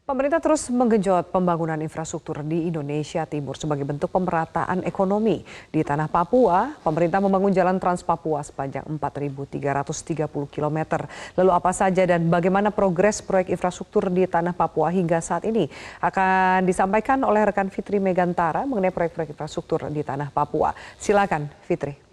Pemerintah terus menggenjot pembangunan infrastruktur di Indonesia Timur sebagai bentuk pemerataan ekonomi. Di tanah Papua, pemerintah membangun jalan Trans Papua sepanjang 4.330 km. Lalu apa saja dan bagaimana progres proyek infrastruktur di tanah Papua hingga saat ini? Akan disampaikan oleh rekan Fitri Megantara mengenai proyek-proyek infrastruktur di tanah Papua. Silakan Fitri.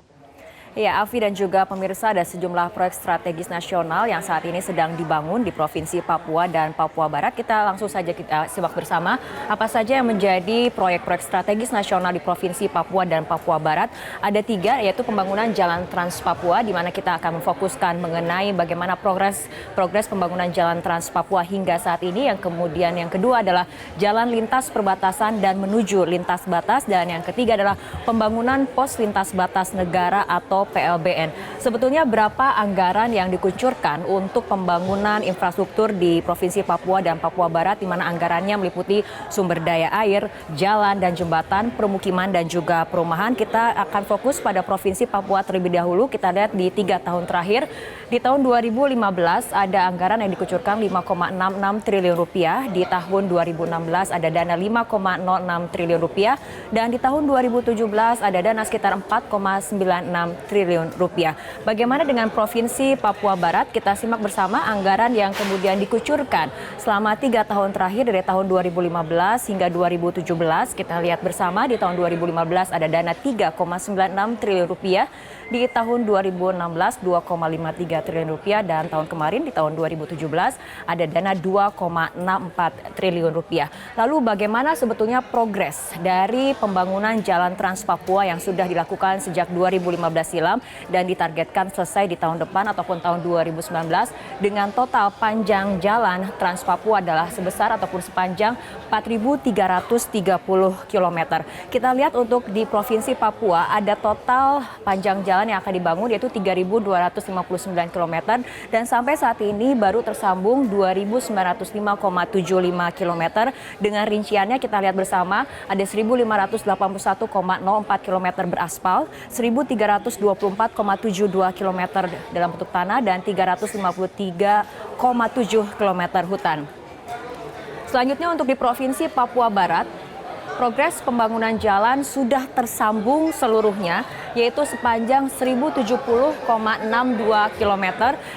Ya, Afi dan juga pemirsa, ada sejumlah proyek strategis nasional yang saat ini sedang dibangun di Provinsi Papua dan Papua Barat. Kita langsung saja kita simak bersama apa saja yang menjadi proyek-proyek strategis nasional di Provinsi Papua dan Papua Barat. Ada 3, yaitu pembangunan Jalan Trans Papua, di mana kita akan memfokuskan mengenai bagaimana progres pembangunan Jalan Trans Papua hingga saat ini. Yang kemudian yang kedua adalah Jalan Lintas Perbatasan dan menuju Lintas Batas. Dan yang ketiga adalah pembangunan Pos Lintas Batas Negara atau PLBN. Sebetulnya berapa anggaran yang dikucurkan untuk pembangunan infrastruktur di Provinsi Papua dan Papua Barat, di mana anggarannya meliputi sumber daya air, jalan dan jembatan, permukiman dan juga perumahan. Kita akan fokus pada Provinsi Papua terlebih dahulu. Kita lihat di 3 tahun terakhir. Di tahun 2015 ada anggaran yang dikucurkan 5,66 triliun rupiah. Di tahun 2016 ada dana 5,06 triliun rupiah. Dan di tahun 2017 ada dana sekitar 4,96 triliun rupiah. Bagaimana dengan Provinsi Papua Barat? Kita simak bersama anggaran yang kemudian dikucurkan selama 3 tahun terakhir dari tahun 2015 hingga 2017. Kita lihat bersama di tahun 2015 ada dana 3,96 triliun rupiah. Di tahun 2016 2,53 triliun rupiah dan tahun kemarin di tahun 2017 ada dana 2,64 triliun rupiah. Lalu bagaimana sebetulnya progres dari pembangunan Jalan Trans Papua yang sudah dilakukan sejak 2015 silam dan ditargetkan selesai di tahun depan ataupun tahun 2019 dengan total panjang jalan Trans Papua adalah sebesar ataupun sepanjang 4.330 km. Kita lihat untuk di Provinsi Papua ada total panjang jalan yang akan dibangun yaitu 3.259 km dan sampai saat ini baru tersambung 2.905,75 km. Dengan rinciannya kita lihat bersama ada 1.581,04 km beraspal, 1.324,72 km dalam bentuk tanah dan 353,7 km hutan. Selanjutnya untuk di Provinsi Papua Barat, progres pembangunan jalan sudah tersambung seluruhnya, yaitu sepanjang 1070,62 km,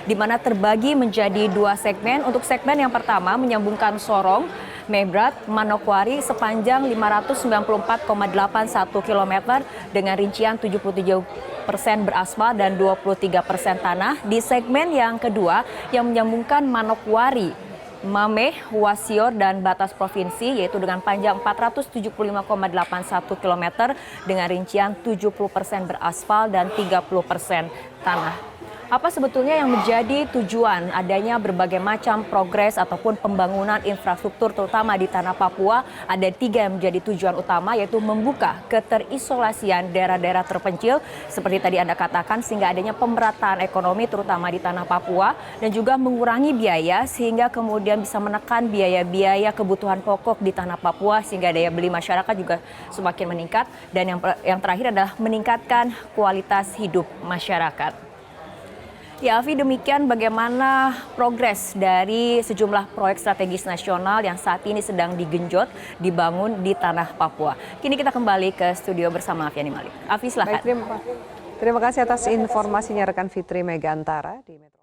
di mana terbagi menjadi 2 segmen. Untuk segmen yang pertama menyambungkan Sorong, Mebrat, Manokwari sepanjang 594,81 km dengan rincian 77% beraspal dan 23% tanah. Di segmen yang kedua yang menyambungkan Manokwari, Mameh, Wasior, dan batas provinsi yaitu dengan panjang 475,81 km dengan rincian 70% beraspal dan 30% tanah. Apa sebetulnya yang menjadi tujuan adanya berbagai macam progres ataupun pembangunan infrastruktur terutama di tanah Papua? Ada 3 yang menjadi tujuan utama, yaitu membuka keterisolasian daerah-daerah terpencil seperti tadi Anda katakan, sehingga adanya pemerataan ekonomi terutama di tanah Papua, dan juga mengurangi biaya sehingga kemudian bisa menekan biaya-biaya kebutuhan pokok di tanah Papua sehingga daya beli masyarakat juga semakin meningkat, dan yang terakhir adalah meningkatkan kualitas hidup masyarakat. Ya, Afi, demikian bagaimana progres dari sejumlah proyek strategis nasional yang saat ini sedang digenjot, dibangun di tanah Papua. Kini kita kembali ke studio bersama Afiani Malik. Afi, silakan. Baik, terima kasih atas informasinya rekan Fitri Megantara di Metro.